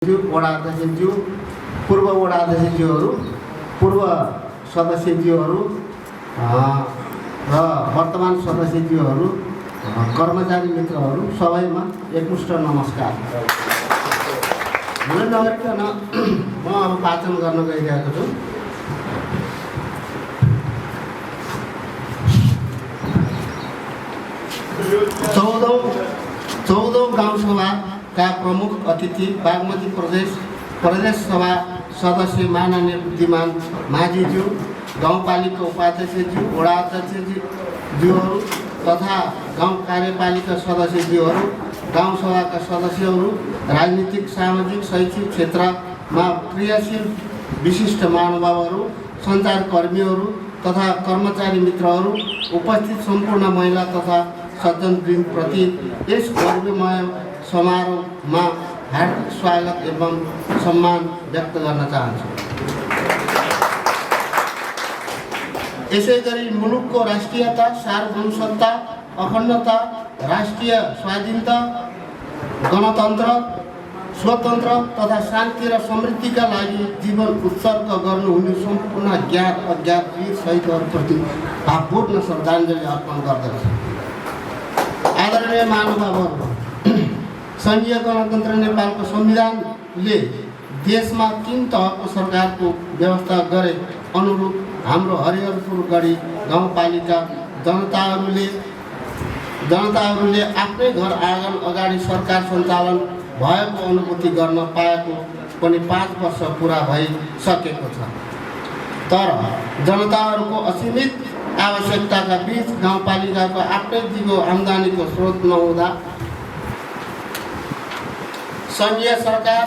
वडा अध्यक्षज्यू, पूर्व वडा अध्यक्षज्यूहरू, पूर्व सदस्यज्यूहरू र वर्तमान सदस्यज्यूहरू, कर्मचारी मित्रहरू सबैमा एकमुष्ट नमस्कार। हुन नगरिकन म अब वाचन गर्न गइरहेको छु। चौधौं गाउँसभाका प्रमुख अतिथि बागमती प्रदेश सभा सदस्य माननीय बुद्धिमान माझीज्यू, गाउँपालिका उपाध्यक्षज्यू, वडा अध्यक्षज्यूहरू तथा गाउँ कार्यपालिका सदस्यज्यूहरू, गाउँसभाका सदस्यहरू, राजनीतिक, सामाजिक, शैक्षिक क्षेत्रमा क्रियाशील विशिष्ट महानुभावहरू, सञ्चारकर्मीहरू तथा कर्मचारी मित्रहरू, उपस्थित सम्पूर्ण महिला तथा सज्जनवृन्दप्रति यस गौरवमय समारोहमा हार्दिक स्वागत एवं सम्मान व्यक्त गर्न चाहन्छु। यसैगरी मुलुकको राष्ट्रियता, सार्वभौमसत्ता, अखण्डता, राष्ट्रिय स्वाधीनता, गणतन्त्र, स्वतन्त्र तथा शान्ति र समृद्धिका लागि जीवन उत्सर्ग गर्नुहुने सम्पूर्ण ज्ञात अज्ञात वीर शहीदहरूप्रति भावपूर्ण श्रद्धाञ्जली अर्पण गर्दछु। आदरणीय महानुभावहरू, सङ्घीय गणतन्त्र नेपालको संविधानले देशमा 3 तहको सरकारको व्यवस्था गरे अनुरूप हाम्रो हरिहरपुर गढी गाउँपालिका जनताहरूले आफ्नै घर आँगन अगाडि सरकार सञ्चालन भएको अनुभूति गर्न पाएको पनि 5 वर्ष पुरा भइसकेको छ। तर जनताहरूको असीमित आवश्यकताका बीच गाउँपालिकाको आफ्नै दिगो आम्दानीको स्रोत नहुँदा सङ्घीय सरकार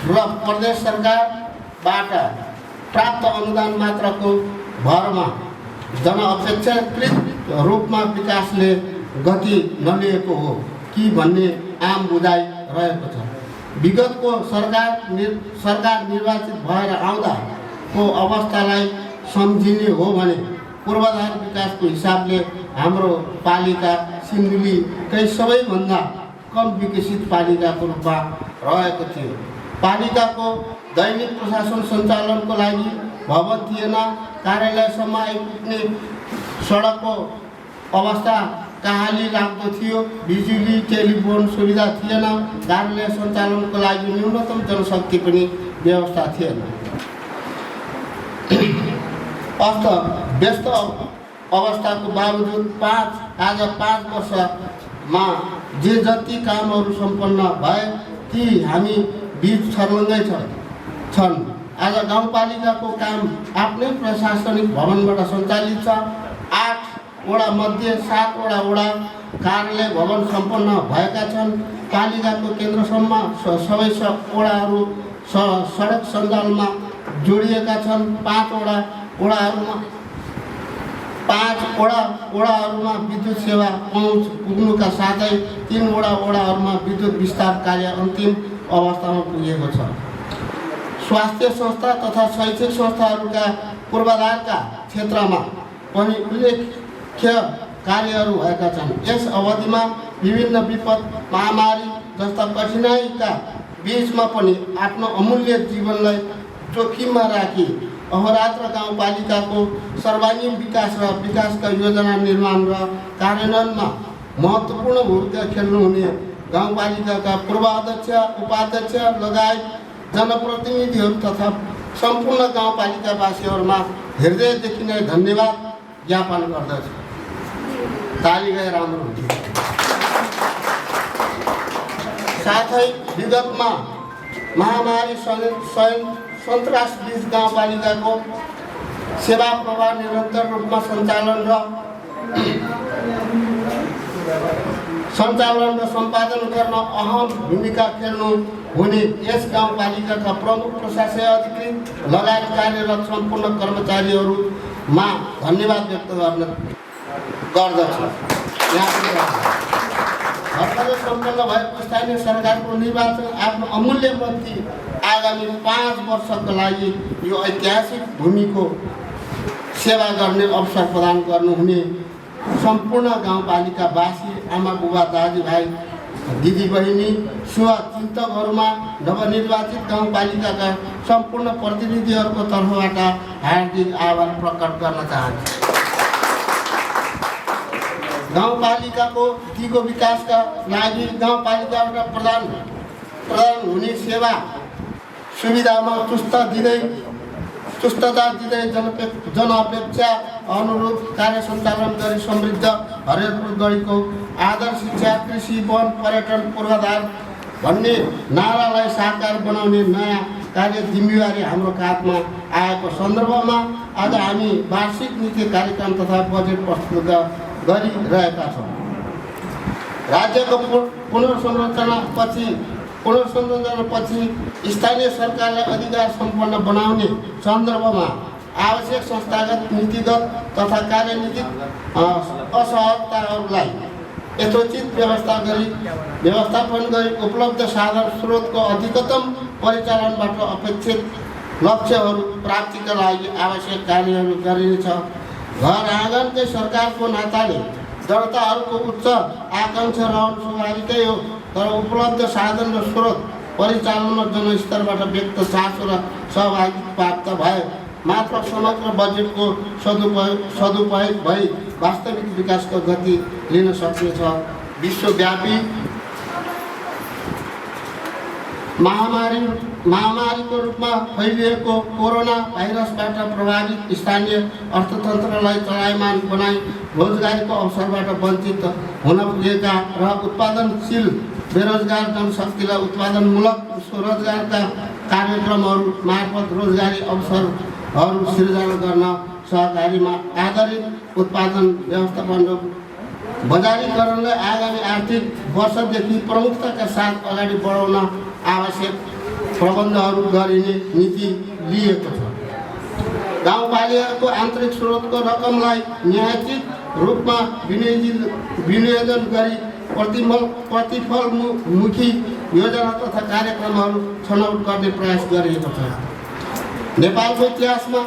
र प्रदेश सरकारबाट प्राप्त अनुदान मात्रको भरमा जनअपेक्षाकृत रूपमा विकासले गति नलिएको हो कि भन्ने आम बुझाइ रहेको छ। विगतको सरकार निर्वाचित भएर आउँदाको अवस्थालाई सम्झिने हो भने पूर्वाधार विकासको हिसाबले हाम्रो पालिका सिन्धुलीकै सबैभन्दा कम विकसित पालिकाको रूपमा रहेको थियो। पालिकाको दैनिक प्रशासन सञ्चालनको लागि भवन थिएन, कार्यालयसम्म आइपुग्ने सडकको अवस्था कहाली लाग्दो थियो, बिजुली टेलिफोन सुविधा थिएन, कार्यालय सञ्चालनको लागि न्यूनतम जनशक्ति पनि व्यवस्था थिएन। व्यस्त अवस्थाको बावजुद आज 5 वर्षमा जे जति कामहरू सम्पन्न भए ती हामी बीच छर्लङ्गै छन्। आज गाउँपालिकाको काम आफ्नै प्रशासनिक भवनबाट सञ्चालित छ। 8 वडा मध्ये 7 वडा कार्यालय भवन सम्पन्न भएका छन्। पालिकाको केन्द्रसम्म सबै वडाहरू सडक सञ्जालमा जोडिएका छन्। 5 वडाहरूमा विद्युत सेवा पहुँच पुग्नुका साथै 3 वडाहरूमा विद्युत विस्तार कार्य अन्तिम अवस्थामा पुगेको छ। स्वास्थ्य संस्था तथा शैक्षिक संस्थाहरूका पूर्वाधारका क्षेत्रमा पनि उल्लेख्य कार्यहरू भएका छन्। यस अवधिमा विभिन्न विपद, महामारी जस्ता कठिनाइका बीचमा पनि आफ्नो अमूल्य जीवनलाई जोखिममा राखी अहोरात्र गाउँपालिकाको सर्वाङ्गीन विकास र विकासका योजना निर्माण र कार्यान्वयनमा महत्त्वपूर्ण भूमिका खेल्नुहुने गाउँपालिकाका पूर्व अध्यक्ष, उपाध्यक्ष लगायत जनप्रतिनिधिहरू तथा सम्पूर्ण गाउँपालिकावासीहरूमा हृदयदेखि नै धन्यवाद ज्ञापन गर्दछु। ताली गए राम्रो हुन्थ्यो। साथै विगतमा महामारी सन्तास बीच गाउँपालिकाको सेवा प्रवाह निरन्तर रूपमा सञ्चालन र सम्पादन गर्न अहम भूमिका खेल्नु हुने यस गाउँपालिकाका प्रमुख प्रशासकीय अधिकृत लगायत कार्यरत सम्पूर्ण कर्मचारीहरूमा धन्यवाद व्यक्त गर्दछु। भर्खरै सम्पन्न भएको स्थानीय सरकारको निर्वाचन आफ्नो अमूल्य मत आगामी 5 वर्षको लागि यो ऐतिहासिक भूमिको सेवा गर्ने अवसर प्रदान गर्नुहुने सम्पूर्ण गाउँपालिकावासी, आमा बुबा दाजुभाइ दिदीबहिनी शुभचिन्तकहरूमा नवनिर्वाचित गाउँपालिकाका सम्पूर्ण प्रतिनिधिहरूको तर्फबाट हार्दिक आभार प्रकट गर्न चाहन्छु। गाउँपालिकाको दिगो विकासका लागि गाउँपालिकाबाट प्रदान हुने सेवा सुविधामा चुस्तता दिँदै जनअपेक्षा अनुरूप कार्य सञ्चालन गरी समृद्ध हरियाली गढीको आदर्श शिक्षा कृषि वन पर्यटन पूर्वाधार भन्ने नारालाई साकार बनाउने नयाँ कार्य जिम्मेवारी हाम्रो काँधमा आएको सन्दर्भमा आज हामी वार्षिक नीति कार्यक्रम तथा बजेट प्रस्तुत गरिरहेका छौँ। राज्यको पुनर्संरचनापछि स्थानीय सरकारलाई अधिकार सम्पन्न बनाउने सन्दर्भमा आवश्यक संस्थागत नीतिगत तथा कार्यनीतिक असहजताहरूलाई यथोचित व्यवस्थापन गरी उपलब्ध साधन स्रोतको अधिकतम परिचालनबाट अपेक्षित लक्ष्यहरू प्राप्तिका लागि आवश्यक कार्यहरू गरिनेछ। घर आँगनकै सरकारको नाताले जनताहरूको उच्च आकाङ्क्षा रहनु स्वाभाविकै हो, तर उपलब्ध साधन र स्रोत परिचालनमा जनस्तरबाट व्यक्त चासो र सहभागिता प्राप्त भए मात्र समग्र बजेटको सदुपयोग भई वास्तविक विकासको गति लिन सकिनेछ। विश्वव्यापी महामारीको रूपमा फैलिएको कोरोना भाइरसबाट प्रभावित स्थानीय अर्थतन्त्रलाई चलायमान बनाई रोजगारीको अवसरबाट वञ्चित हुन पुगेका र उत्पादनशील बेरोजगार जनशक्तिलाई उत्पादनमूलक स्वरोजगारका कार्यक्रमहरू मार्फत रोजगारी अवसरहरू सिर्जना गर्न सहकारीमा आधारित उत्पादन व्यवस्थापन र बजारीकरणलाई आगामी आर्थिक वर्षदेखि प्रमुखताका साथ अगाडि बढाउन आवश्यक प्रबन्धहरू गरिने नीति लिएको छ। गाउँपालिकाको आन्तरिक स्रोतको रकमलाई न्यायोचित रूपमा विनियोजन गरी प्रतिफलमुखी योजना तथा कार्यक्रमहरू छनौट गर्ने प्रयास गरिएको छ। नेपालको इतिहासमा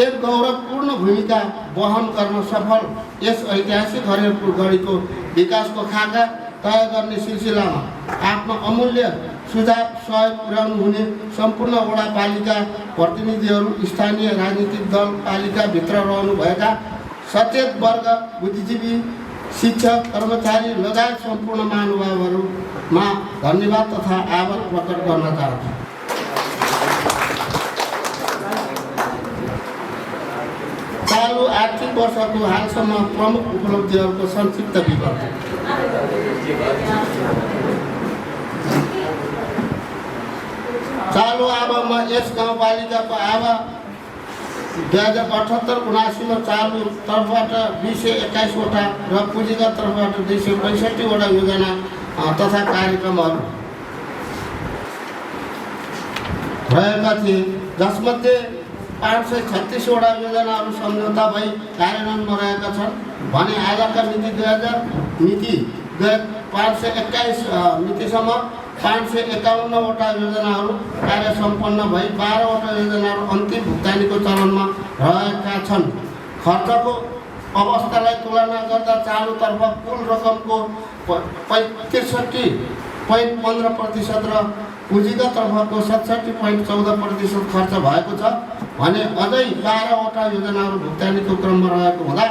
एक गौरवपूर्ण भूमिका वहन गर्न सफल यस ऐतिहासिक हरिहरपुर गढीको विकासको खाका तय गर्ने सिलसिलामा आफ्नो अमूल्य सुझाव सहयोग पुर्याउनु हुने सम्पूर्ण वडापालिका प्रतिनिधिहरू, स्थानीय राजनीतिक दल, पालिकाभित्र रहनुभएका सचेत वर्ग, बुद्धिजीवी, शिक्षक, कर्मचारी लगायत सम्पूर्ण महानुभावहरूमा धन्यवाद तथा आभार प्रकट गर्न चाहन्छु। चालु आर्थिक वर्षको हालसम्म प्रमुख उपलब्धिहरूको संक्षिप्त विवरण। चालु आवकमा यस गाउँपालिकाको आवक 2078-79 चालु तर्फबाट 221 वटा र पुँजीगत तर्फबाट 265 वटा योजना तथा कार्यक्रमहरू रहेका थिए, जसमध्ये 536 वटा योजनाहरू सम्झौता भई कार्यान्वयनमा रहेका छन् भने आजका मिति 521 मितिसम्म 551 वटा योजनाहरू कार्य सम्पन्न भई 12 वटा योजनाहरू अन्तिम भुक्तानीको चरणमा रहेका छन्। खर्चको अवस्थालाई तुलना गर्दा चालुतर्फ कुल रकमको 63.15% र पुँजीगत तर्फको 67.14% खर्च भएको छ भने अझै 12 वटा योजनाहरू भुक्तानीको क्रममा रहेको हुँदा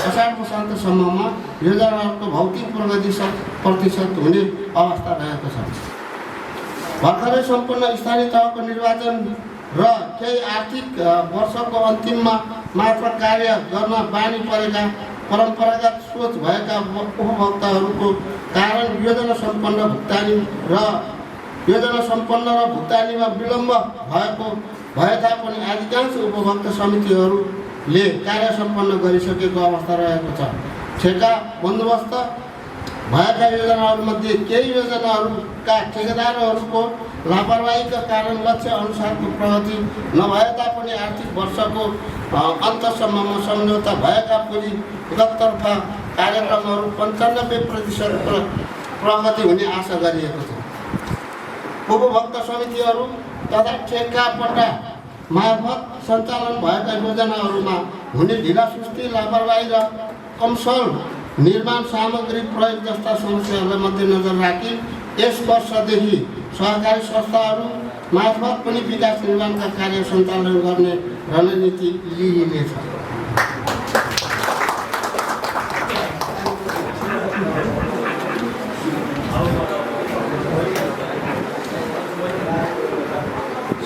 असाढको शान्तसम्ममा योजनाहरूको भौतिक प्रगति 100% हुने अवस्था रहेको छ। भर्खरै सम्पूर्ण स्थानीय तहको निर्वाचन र केही आर्थिक वर्षको अन्तिममा मात्र कार्य गर्न बानी परेका परम्परागत सोच भएका उपभोक्ताहरूको कारण योजना सम्पन्न र भुक्तानीमा विलम्ब भए तापनि अधिकांश उपभोक्ता समितिहरूले कार्य सम्पन्न गरिसकेको अवस्था रहेको छ। ठेका बन्दोबस्त भएका योजनाहरूमध्ये केही योजनाहरूका ठेकेदारहरूको लापरवाहीका कारण लक्ष्य अनुसारको प्रगति नभए तापनि आर्थिक वर्षको अन्तसम्ममा सम्झौता भएका पुँजीगततर्फ कार्यक्रमहरू 95% प्रगति हुने आशा गरिएको छ। उपभोक्ता समितिहरू तथा ठेक्कापट्टा मार्फत सञ्चालन भएका योजनाहरूमा हुने ढिलासुस्ती, लापरवाही र कमसल निर्माण सामग्री प्रयोग जस्ता समस्याहरूलाई मध्यनजर राखी यस वर्षदेखि सहकारी संस्थाहरू मार्फत पनि विकास निर्माणका कार्य सञ्चालन गर्ने रणनीति लिइनेछ।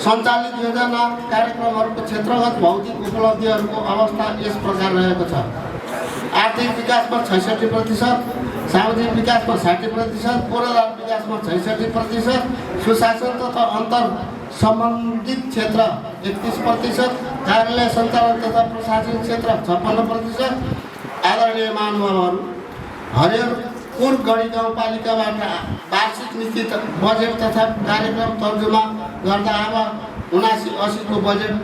सञ्चालित योजना कार्यक्रमहरूको क्षेत्रगत भौतिक उपलब्धिहरूको अवस्था यस प्रकार रहेको छ। आर्थिक विकासमा 66%, सामाजिक विकासमा 60%, पूर्वाधार विकासमा 66%, सुशासन तथा अन्तर सम्बन्धित क्षेत्र 31%, कार्यालय सञ्चालन तथा प्रशासनिक क्षेत्र 56%। आदरणीय महानुभावहरू, हरिहरपुर गढी गाउँपालिकाबाट वार्षिक नीति बजेट तथा कार्यक्रम तर्जुमा गर्दा अब 79-80 को बजेट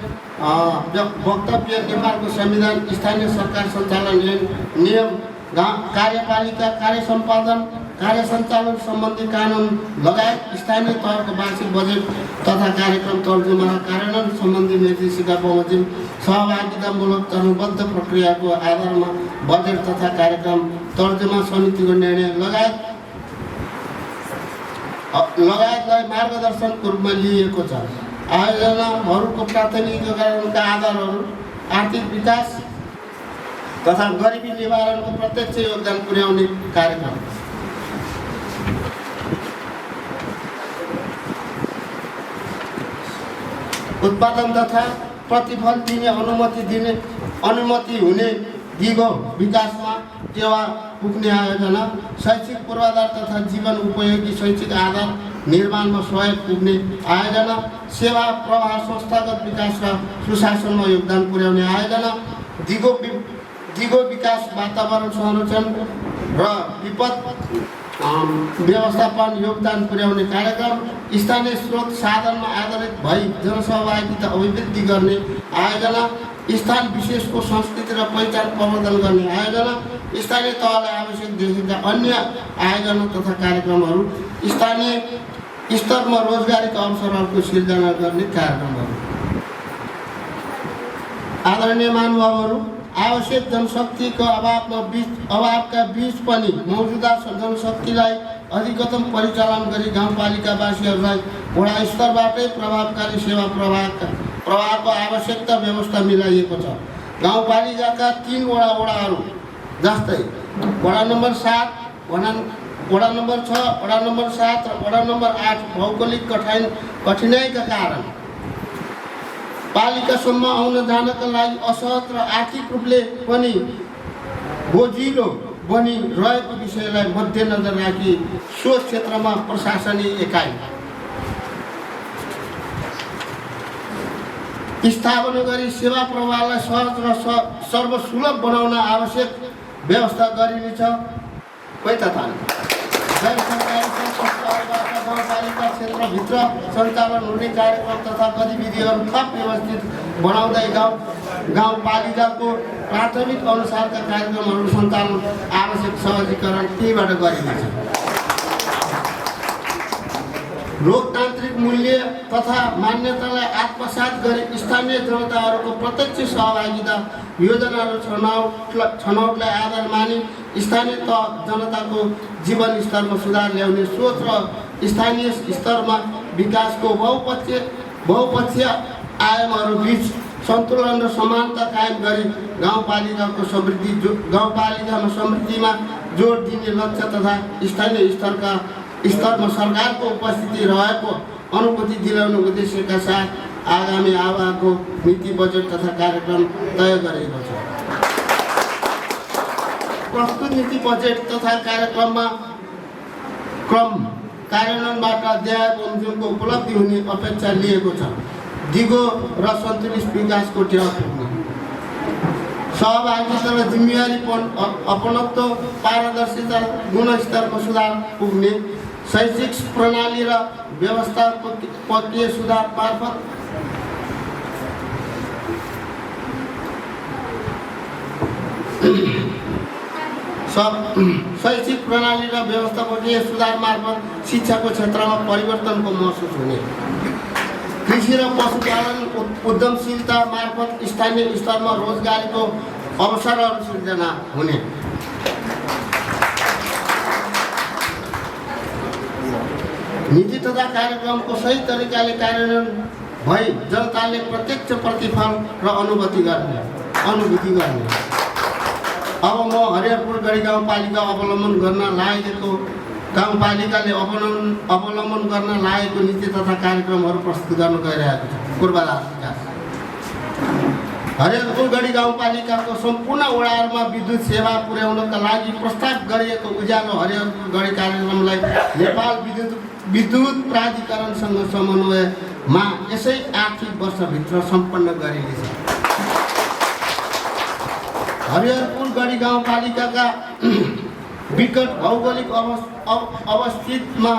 वक्तव्य नेपालको संविधान, स्थानीय सरकार सञ्चालन नियम, कार्यपालिका कार्य सम्पादन कार्य सञ्चालन सम्बन्धी कानुन लगायत स्थानीय तहको वार्षिक बजेट तथा कार्यक्रम तर्जुमा र कार्यान्वयन सम्बन्धी निर्देशिका बमोजिम सहभागितामूलक चरणबद्ध प्रक्रियाको आधारमा बजेट तथा कार्यक्रम तर्जुमा समितिको निर्णय लगायतलाई मार्गदर्शनको रूपमा लिएको छ। आयोजनाहरूको प्राथमिकताका आधारहरू आर्थिक विकास तथा गरिबी निवारणको प्रत्यक्ष योगदान पुर्याउने कार्यक्रम, उत्पादन तथा प्रतिफल दिने अनुमति हुने दिगो विकासमा टेवा पुग्ने आयोजना, शैक्षिक पूर्वाधार तथा जीवन उपयोगी शैक्षिक आधार निर्माणमा सहयोग पुग्ने आयोजना, सेवा प्रवाह संस्थागत विकास र सुशासनमा योगदान पुर्याउने आयोजना, दिगो विकास वातावरण संरक्षण र विपद व्यवस्थापन योगदान पुर्याउने कार्यक्रम, स्थानीय स्रोत साधनमा आधारित भई जनसहभागिता अभिवृद्धि गर्ने आयोजना, स्थान विशेषको संस्कृति र पहिचान प्रवर्धन गर्ने आयोजना, स्थानीय तहलाई आवश्यक देखेका अन्य आयोजना तथा कार्यक्रमहरू, स्थानीय स्तरमा रोजगारीका अवसरहरूको सिर्जना गर्ने कार्यक्रमहरू। आदरणीय महानुभावहरू, आवश्यक जनशक्तिको अभावका बीच पनि मौजूदा जनशक्तिलाई अधिकतम परिचालन गरी गाउँपालिकावासीहरूलाई वडा स्तरबाटै प्रभावकारी सेवा प्रवाहको आवश्यकता व्यवस्था मिलाइएको छ। गाउँपालिकाका 3 वडाहरू जस्तै वडा नम्बर 7, वडा नम्बर 6, वडा नम्बर 7 र वडा नम्बर 8 भौगोलिक कठिनाइका कारण पालिकासम्म आउन जानका लागि असहज र आर्थिक रूपले पनि बोझिलो बनी रहेको विषयलाई मध्यनजर राखी सो क्षेत्रमा प्रशासनिक एकाइ स्थापना गरी सेवा प्रवाहलाई सहज र सर्वसुलभ बनाउन आवश्यक व्यवस्था गरिनेछ। गैर सरकारी संस्थाहरूबाट गाउँपालिका क्षेत्रभित्र सञ्चालन हुने कार्यक्रम तथा गतिविधिहरू थप व्यवस्थित बनाउँदै गाउँपालिकाको प्राथमिक अनुसारका कार्यक्रमहरू सञ्चालन आवश्यक सहजीकरण त्यहीबाट गरिनेछ। लोकतान्त्रिक मूल्य तथा मान्यतालाई आत्मसात गरी स्थानीय जनताहरूको प्रत्यक्ष सहभागिता योजनाहरू छनौटलाई आधार मानि स्थानीय जनताको जीवन स्तरमा सुधार ल्याउने सोच र स्थानीय स्तरमा विकासको बहुपक्षीय आयामहरू बीच सन्तुलन र समानता कायम गरी गाउँपालिकामा समृद्धिमा जोड दिने लक्ष्य तथा स्थानीय स्तरमा सरकारको उपस्थिति रहेको अनुभूति दिलाउने उद्देश्यका साथ आगामी आवाको नीति बजेट तथा कार्यक्रम तय गरेको छ। प्रस्तुत नीति बजेट तथा कार्यक्रम कार्यान्वयनबाट अध्याय बमोजिमको उपलब्धि हुने अपेक्षा लिएको छ। दिगो र सन्तुलित विकासको टेवा पुग्ने, सहभागिता र जिम्मेवारी अपनत्व, पारदर्शिता, गुणस्तरमा सुधार पुग्ने, शैक्षिक प्रणाली र व्यवस्थापकीय सुधार मार्फत शैक्षिक प्रणाली र व्यवस्थापकीय सुधार मार्फत शिक्षाको क्षेत्रमा परिवर्तनको महसुस हुने, कृषि र पशुपालन उद्यमशीलता मार्फत स्थानीय स्तरमा रोजगारीको अवसरहरू सिर्जना हुने, नीति तथा कार्यक्रमको सही तरिकाले कार्यान्वयन भई जनताले प्रत्यक्ष प्रतिफल र अनुभूति गर्ने। अब म हरिहरपुर गढी गाउँपालिका अवलम्बन गर्न लागेको गाउँपालिकाले अवलम्बन गर्न लागेको नीति तथा कार्यक्रमहरू प्रस्तुत गर्न गइरहेको छु। पूर्वाधार विकास। हरिहरपुर गढी गाउँपालिकाको सम्पूर्ण वडाहरूमा विद्युत सेवा पुर्याउनका लागि प्रस्ताव गरिएको उज्यालो हरिहरपुर गढी कार्यक्रमलाई नेपाल विद्युत प्राधिकरणसँग समन्वयमा यसै आर्थिक वर्षभित्र सम्पन्न गरिनेछ। हरिहरपुर गढी गाउँपालिकाका विकट भौगोलिक अवस्थितमा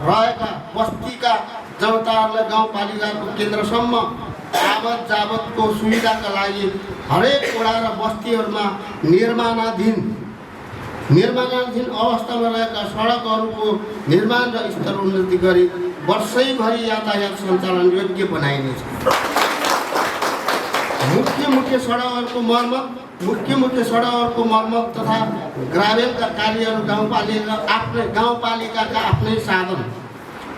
रहेका बस्तीका जनताहरूलाई गाउँपालिकाको केन्द्रसम्म आवत जावतको सुविधाका लागि हरेक वडा र बस्तीहरूमा निर्माणाधीन अवस्थामा रहेका सडकहरूको निर्माण र स्तर उन्नति गरी वर्षैभरि यातायात सञ्चालन योग्य बनाइनेछ। मुख्य सडकहरूको मर्मत तथा ग्राभेलका कार्यहरू गाउँपालिकाका आफ्नै साधन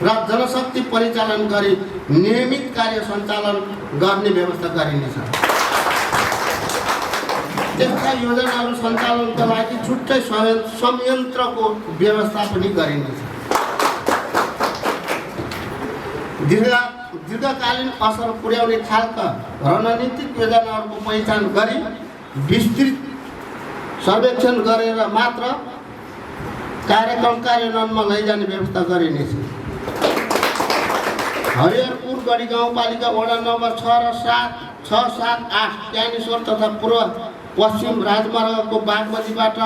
र जनशक्ति परिचालन गरी नियमित कार्य सञ्चालन गर्ने व्यवस्था गरिनेछ। त्यस्ता योजनाहरू सञ्चालनका लागि छुट्टै संयन्त्रको व्यवस्था पनि गरिनेछ। दीर्घकालीन असर पुर्याउने खालका रणनीतिक योजनाहरूको पहिचान गरी विस्तृत सर्वेक्षण गरेर मात्र कार्यक्रम कार्यान्वयनमा लैजाने व्यवस्था गरिनेछ। हरिहरपुर गढी गाउँपालिका वडा नम्बर 6 र 7, 8 ज्ञानेश्वर तथा पूर्व पश्चिम राजमार्गको बागमतीबाट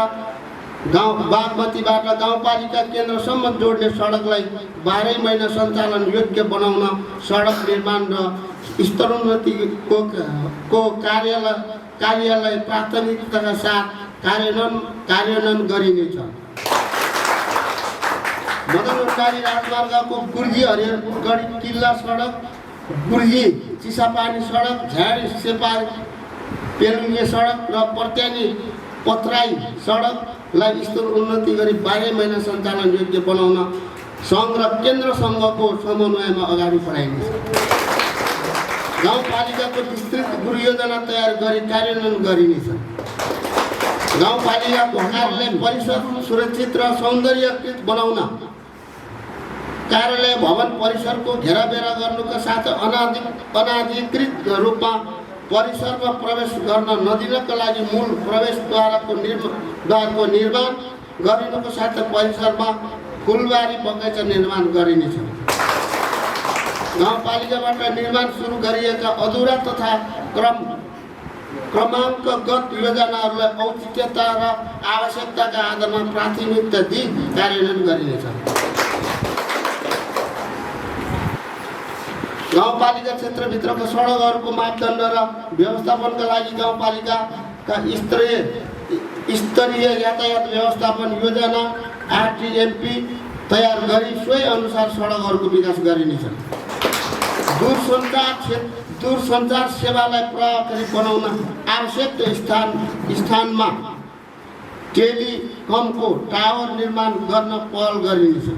गाउँपालिका केन्द्रसम्म जोड्ने सडकलाई 12 महिना सञ्चालन योग्य बनाउन सडक निर्माण र स्तरोन्नतिको कार्यलाई प्राथमिकताका साथ कार्यान्वयन गरिनेछ। मदनगढी राजमार्गको गुर्जी हरिहरपुर गढी किल्ला सडक, गुर्जी चिसापानी सडक, झाडी सेपार पेलुङ्गे सडक र पर्त्यानी पत्राई सडकलाई स्तर उन्नति गरी 12 महिना सञ्चालन योग्य बनाउन सङ्घ र केन्द्रसँगको समन्वयमा अगाडि बढाइनेछ। गाउँपालिकाको विस्तृत गृहयोजना तयार गरी कार्यान्वयन गरिनेछ। गाउँपालिकाको कार्यालय परिसर सुरक्षित र सौन्दर्यकृत बनाउन कार्यालय भवन परिसरको घेराबेरा गर्नुका साथ अनाधिकृत रूपमा परिसरमा प्रवेश गर्न नदिनका लागि मूल प्रवेशद्वारको निर्माण गरिनुको साथ परिसरमा फुलबारी बगैँचा निर्माण गरिनेछ। गाउँपालिकाबाट निर्माण सुरु गरिएका अधुरा तथा क्रमाङ्कगत योजनाहरूलाई औचित्यता र आवश्यकताका आधारमा प्राथमिकता दिई कार्यान्वयन गरिनेछ। गाउँपालिका क्षेत्रभित्रको सडकहरूको मापदण्ड र व्यवस्थापनका लागि गाउँपालिकाका स्तरीय यातायात व्यवस्थापन योजना RTMP तयार गरी सोही अनुसार सडकहरूको विकास गरिनेछ। दूरसञ्चार सेवालाई प्रभावकारी बनाउन आवश्यक स्थानमा टेलिकमको टावर निर्माण गर्न पहल गरिनेछ।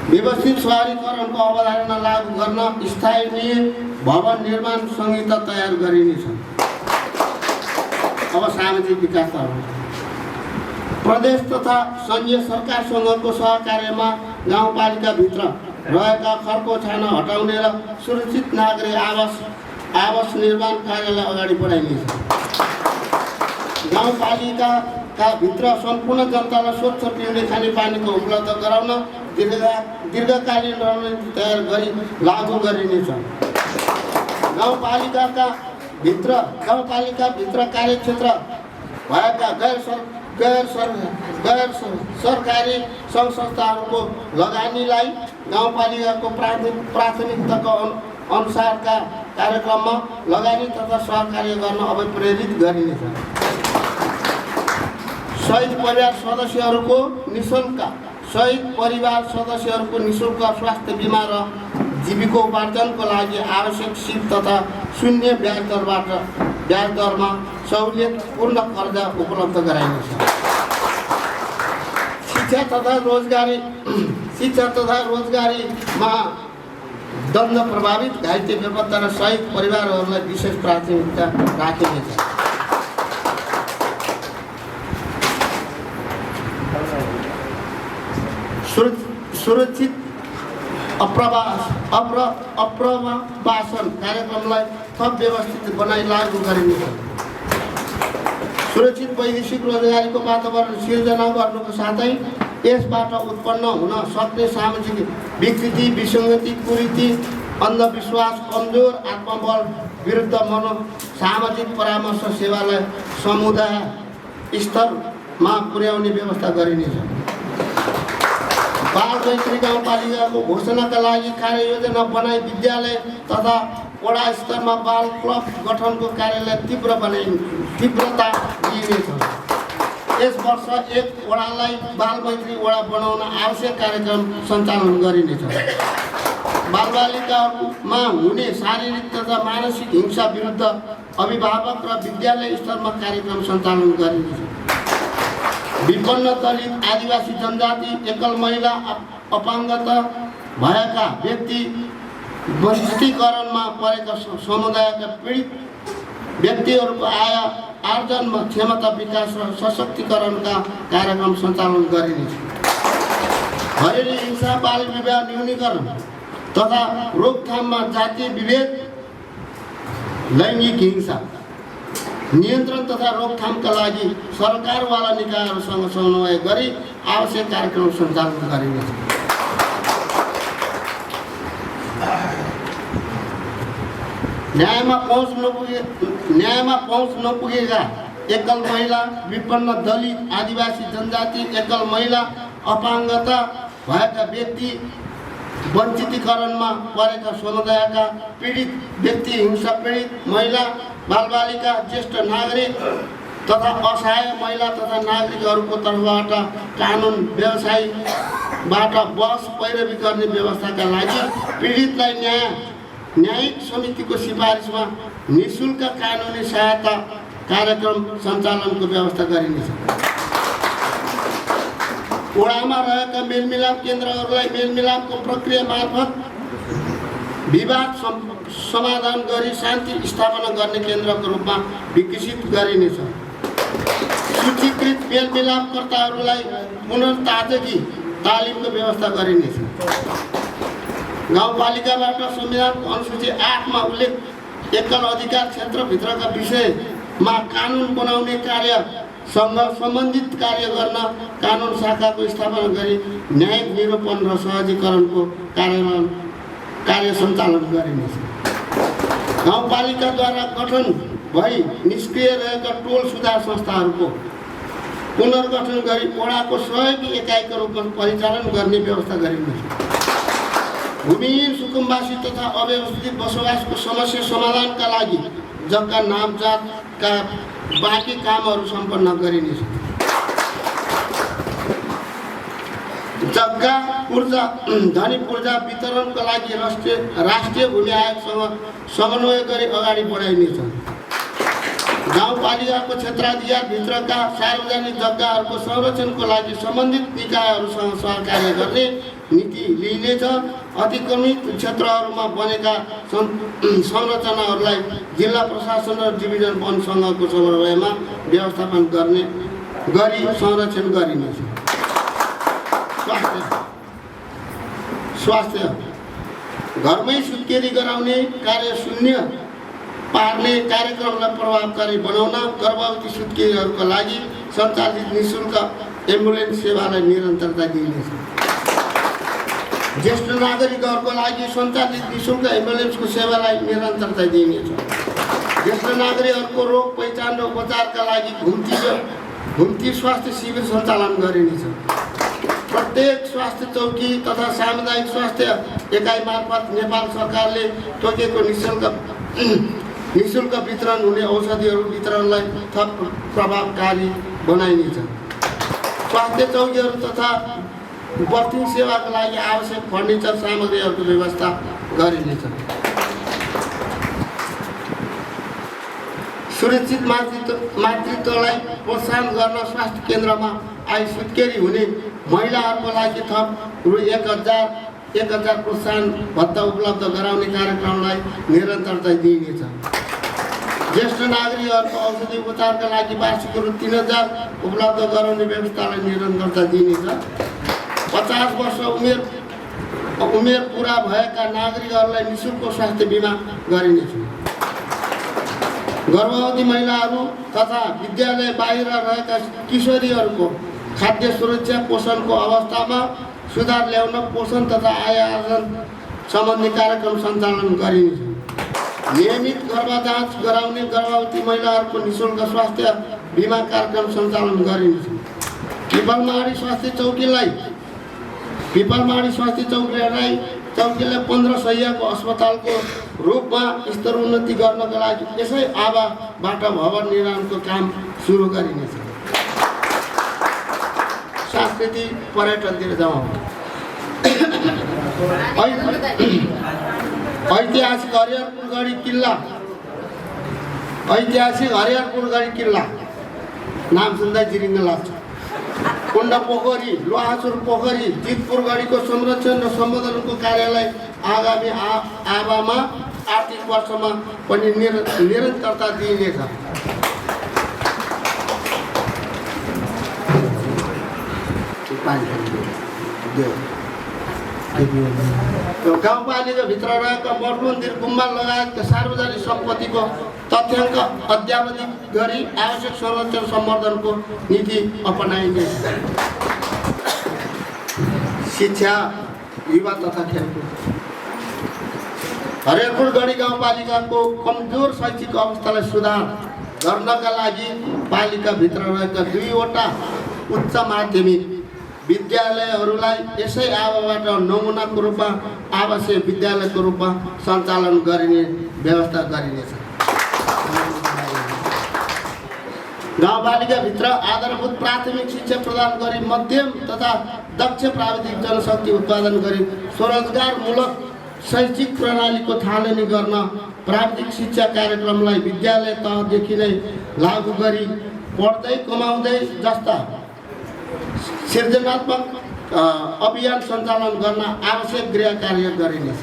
व्यवस्थित शहरीकरणको अवधारणा लागू गर्न स्थानीय भवन निर्माण संहिता तयार गरिनेछ। अब सामाजिक विकासहरू प्रदेश तथा संघीय सरकारसँगको सहकार्यमा गाउँपालिकाभित्र रहेका खर्को छाना हटाउने र सुरक्षित नागरिक आवास निर्माण कार्यलाई अगाडि बढाइनेछ। गाउँपालिकाका भित्र सम्पूर्ण जनतालाई स्वच्छ पिउने खानेपानीको उपलब्ध गराउन दीर्घकालीन रणनीति तयार गरी लागू गरिनेछ। गाउँपालिकाभित्र कार्यक्षेत्र भएका गैर सरकारी सङ्घ संस्थाहरूको लगानीलाई गाउँपालिकाको प्राथमिकताको अनुसारका कार्यक्रममा लगानी तथा सहकार्य गर्न अब प्रेरित गरिनेछ। शहीद परिवार सदस्यहरूको निःशुल्क स्वास्थ्य बिमा र जीविकोपार्जनको लागि आवश्यक सिप तथा शून्य ब्याज दरमा सहुलियतपूर्ण कर्जा उपलब्ध गराइनेछ। शिक्षा तथा रोजगारीमा दण्ड प्रभावित घाइते बेपत्ता र शहीद परिवारहरूलाई विशेष प्राथमिकता राखिनेछ। सुरक्षित अप्रवासन कार्यक्रमलाई थप व्यवस्थित बनाई लागू गरिनेछ। सुरक्षित वैदेशिक रोजगारीको वातावरण सिर्जना गर्नुको साथै यसबाट उत्पन्न हुन सक्ने सामाजिक विकृति, विसङ्गति, कुरीति, अन्धविश्वास, कमजोर आत्मबल विरुद्ध सामाजिक परामर्श सेवालाई समुदाय स्तरमा पुर्याउने व्यवस्था गरिनेछ। बाल मैत्री गाउँपालिकाको घोषणाका लागि कार्ययोजना बनाई विद्यालय तथा वडा स्तरमा बाल क्लब गठनको कार्यलाई तीव्रता दिइनेछ। यस वर्ष एक वडालाई बाल मैत्री वडा बनाउन आवश्यक कार्यक्रम सञ्चालन गरिनेछ। बालबालिकामा हुने शारीरिक तथा मानसिक हिंसा विरुद्ध अभिभावक र विद्यालय स्तरमा कार्यक्रम सञ्चालन गरिनेछ। विपन्न दलित, आदिवासी जनजाति, एकल महिला, अपाङ्गता भएका व्यक्ति, वञ्चितीकरणमा परेका समुदायका पीडित व्यक्तिहरूको आय आर्जन, क्षमता विकास र सशक्तिकरणका कार्यक्रम सञ्चालन गरिनेछ। घरेलु हिंसा, बाल विवाह न्यूनीकरण तथा रोकथाममा जातीय विभेद, लैङ्गिक हिंसा नियन्त्रण तथा रोकथामका लागि सरकारवाला निकायहरूसँग समन्वय गरी आवश्यक कार्यक्रम सञ्चालन गरिनेछ। न्यायमा पहुँच नपुगेका एकल महिला, विपन्न दलित, आदिवासी जनजाति, एकल महिला, अपाङ्गता भएका व्यक्ति, वञ्चितीकरणमा परेका समुदायका पीडित व्यक्ति, हिंसा पीडित महिला, बालबालिका, ज्येष्ठ नागरिक तथा असहाय महिला तथा नागरिकहरूको तर्फबाट कानुन व्यवसायबाट बहस पैरवी गर्ने व्यवस्थाका लागि पीडितलाई न्यायिक समितिको सिफारिसमा निःशुल्क कानुनी सहायता कार्यक्रम सञ्चालनको व्यवस्था गरिनेछ। वडामा रहेका मेलमिलाप केन्द्रहरूलाई मेलमिलापको प्रक्रिया मार्फत विवाद समाधान गरी शान्ति स्थापना गर्ने केन्द्रको रूपमा विकसित गरिनेछ। सूचीकृत मेलमिलापकर्ताहरूलाई पुनर्ताजगी तालिमको व्यवस्था गरिनेछ। गाउँपालिकाबाट संविधान अनुसूची 8 मा उल्लेख एकल अधिकार क्षेत्रभित्रका विषयमा कानुन बनाउने कार्यसँग सम्बन्धित कार्य गर्न कानुन शाखाको स्थापना गरी न्यायिक निरूपण र सहजीकरणको कार्य सञ्चालन गरिनेछ। गाउँपालिकाद्वारा गठन भई निष्क्रिय रहेका टोल सुधार संस्थाहरूको पुनर्गठन गरी वडाको सहयोगी एकाइको रूपमा परिचालन गर्ने व्यवस्था गरिनेछ। भूमिहीन सुकुम्बासी तथा अव्यवस्थित बसोबासको समस्या समाधानका लागि जग्गा नामजातका बाँकी कामहरू सम्पन्न गरिनेछ। जग्गा धनी पूर्जा वितरणको लागि राष्ट्रिय भूमि आयोगसँग समन्वय गरी अगाडि बढाइनेछ। गाउँपालिकाको क्षेत्राधिकारभित्रका सार्वजनिक जग्गाहरूको संरक्षणको लागि सम्बन्धित निकायहरूसँग सहकार्य गर्ने नीति लिइनेछ। अतिक्रमित क्षेत्रहरूमा बनेका संरचनाहरूलाई जिल्ला प्रशासन र डिभिजन वन सङ्घको समन्वयमा व्यवस्थापन गरी संरक्षण गरिनेछ। स्वास्थ्य घरमै सुत्केरी गराउने कार्य शून्य पार्ने कार्यक्रमलाई प्रभावकारी बनाउन गर्भवती सुत्केरीहरूका लागि सञ्चालित निःशुल्क एम्बुलेन्स सेवालाई निरन्तरता दिइनेछ। ज्येष्ठ नागरिकहरूको लागि सञ्चालित निःशुल्क एम्बुलेन्सको सेवालाई निरन्तरता दिइनेछ। ज्येष्ठ नागरिकहरूको रोग पहिचान र उपचारका लागि घुम्ती स्वास्थ्य शिविर सञ्चालन गरिनेछ। प्रत्येक स्वास्थ्य चौकी तथा सामुदायिक स्वास्थ्य एकाइ मार्फत नेपाल सरकारले तोकेको निःशुल्क वितरण हुने औषधिहरू वितरणलाई थप प्रभावकारी बनाइनेछ। स्वास्थ्य चौकीहरू तथा बर्थिङ सेवाका लागि आवश्यक फर्निचर सामग्रीहरूको व्यवस्था गरिनेछ। सुरक्षित मातृत्वलाई प्रोत्साहन गर्न स्वास्थ्य केन्द्रमा आई सुत्केरी हुने महिलाहरूको लागि थप रु 1000 प्रोत्साहन भत्ता उपलब्ध गराउने कार्यक्रमलाई निरन्तरता दिइनेछ। ज्येष्ठ नागरिकहरूको औषधि उपचारका लागि वार्षिक रु 3000 उपलब्ध गराउने व्यवस्थालाई निरन्तरता दिइनेछ। 50 वर्ष उमेर पुरा भएका नागरिकहरूलाई निःशुल्क स्वास्थ्य बिमा गरिनेछ। गर्भवती महिलाहरू तथा विद्यालय बाहिर रहेका किशोरीहरूको खाद्य सुरक्षा पोषणको अवस्थामा सुधार ल्याउन पोषण तथा आय आर्जन सम्बन्धी कार्यक्रम सञ्चालन गरिनेछ। नियमित गर्भजाँच गराउने गर्भवती महिलाहरूको निःशुल्क स्वास्थ्य बिमा कार्यक्रम सञ्चालन गरिनेछ। पिपलमाडी स्वास्थ्य चौकीलाई 15 शय्याको अस्पतालको रूपमा स्तरोन्नति गर्नका लागि यसै आवाबाट भवन निर्माणको काम सुरु गरिनेछ। संस्कृति पर्यटनतिर जाउँ। ऐतिहासिक हरिहरपुरगढी किल्ला नाम सुन्दै जिरिङ्ग लाग्छ। कुण्ड पोखरी, लोहासुर पोखरी, जितपुर गढीको संरक्षण र सम्वर्धनको कार्यलाई आगामी आवामा आर्थिक वर्षमा पनि निरन्तरता दिइनेछ। गाउँपालिकाभित्र रहेका मठ मन्दिर गुम्बा लगायतका सार्वजनिक सम्पत्तिको तथ्याङ्क अद्यावधिक गरी आवश्यक संरक्षण सम्वर्धनको नीति अपनाइनेछ। शिक्षा, युवा तथा खेलकुद। हरिहरपुरगढी गाउँपालिकाको कमजोर शैक्षिक अवस्थालाई सुधार गर्नका लागि पालिकाभित्र रहेका 2वटा उच्च माध्यमिक विद्यालयहरूलाई यसै आवाबाट नमुनाको रूपमा आवासीय विद्यालयको रूपमा सञ्चालन गरिने व्यवस्था गरिनेछ। गाउँपालिकाभित्र आधारभूत प्राथमिक शिक्षा प्रदान गरी मध्यम तथा दक्ष प्राविधिक जनशक्ति उत्पादन गरी स्वरोजगारमूलक शैक्षिक प्रणालीको थालनी गर्न प्राविधिक शिक्षा कार्यक्रमलाई विद्यालय तहदेखि नै लागू गरी पढ्दै कमाउँदै जस्ता सृजनात्मक अभियान सञ्चालन गर्न आवश्यक गृह कार्य गरिनेछ।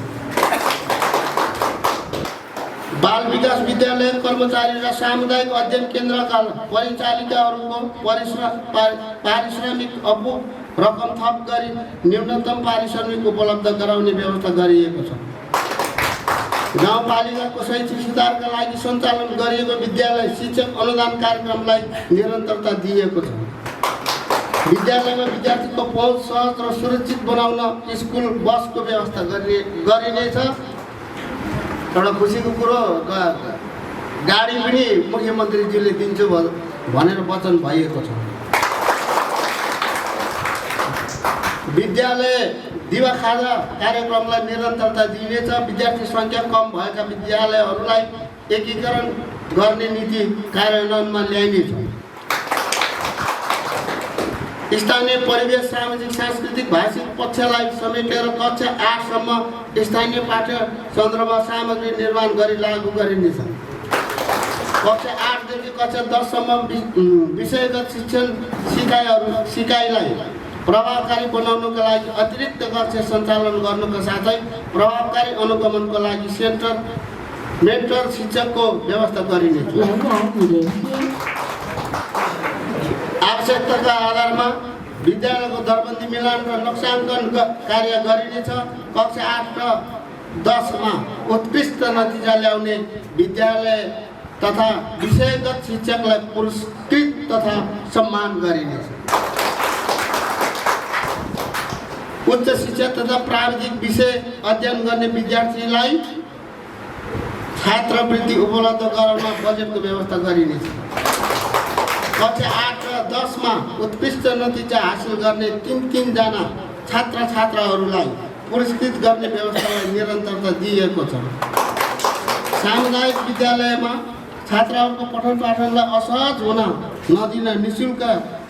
बाल विकास विद्यालय कर्मचारी र सामुदायिक अध्ययन केन्द्रका परिचालिकाहरूको पारिश्रमिक रकम थप गरी न्यूनतम पारिश्रमिक उपलब्ध गराउने व्यवस्था गरिएको छ। गाउँपालिकाको शैक्षिक सुधारका लागि सञ्चालन गरिएको विद्यालय शिक्षक अनुदान कार्यक्रमलाई निरन्तरता दिएको छ। विद्यालयमा विद्यार्थीको पहुँच सहज र सुरक्षित बनाउन स्कुल बसको व्यवस्था गरिनेछ। एउटा खुसीको कुरो, गाडी पनि मुख्यमन्त्रीजीले दिन्छु भनेर वचन भएको छ। विद्यालय दिवा खाजा कार्यक्रमलाई निरन्तरता दिइनेछ। विद्यार्थी सङ्ख्या कम भएका विद्यालयहरूलाई एकीकरण गर्ने नीति कार्यान्वयनमा ल्याइनेछ। स्थानीय परिवेश, सामाजिक, सांस्कृतिक, भाषिक पक्षलाई समेटेर कक्षा 8 सम्म स्थानीय पाठ्य सन्दर्भ सामग्री निर्माण गरी लागू गरिनेछ। कक्षा 8 देखि कक्षा 10 सम्म विषयगत शिक्षण सिकाइलाई प्रभावकारी बनाउनका लागि अतिरिक्त कक्षा सञ्चालन गर्नुका साथै प्रभावकारी अनुगमनको लागि मेन्टर शिक्षकको व्यवस्था गरिनेछ। आवश्यकताका आधारमा विद्यालयको दरबन्दी मिलान र नक्साङ्कन कार्य गरिनेछ। कक्षा 8 र 10 मा उत्कृष्ट नतिजा ल्याउने विद्यालय तथा विषयगत शिक्षकलाई पुरस्कृत तथा सम्मान गरिनेछ। उच्च शिक्षा तथा प्राविधिक विषय अध्ययन गर्ने विद्यार्थीलाई छात्रवृत्ति उपलब्ध गराउन बजेटको व्यवस्था गरिनेछ। कक्षा 8 र 10 मा उत्कृष्ट नतिजा हासिल गर्ने 3 जना छात्रहरूलाई पुरस्कृत गर्ने व्यवस्थालाई निरन्तरता दिएको छ। सामुदायिक विद्यालयमा छात्रहरूको पठन पाठनलाई असहज हुन नदिन निःशुल्क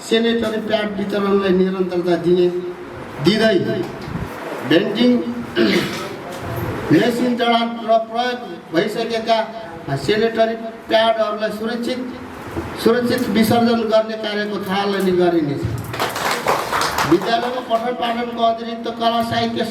सेनेटरी प्याड वितरणलाई निरन्तरता दिँदै भेन्डिङ मेसिन जडान र प्रयोग भइसकेका सेनेटरी प्याडहरूलाई सुरक्षित विसर्जन गर्ने कार्यको थालनी गरिनेछ। विद्यालयमा पठन पाठनको अतिरिक्त कला साहित्य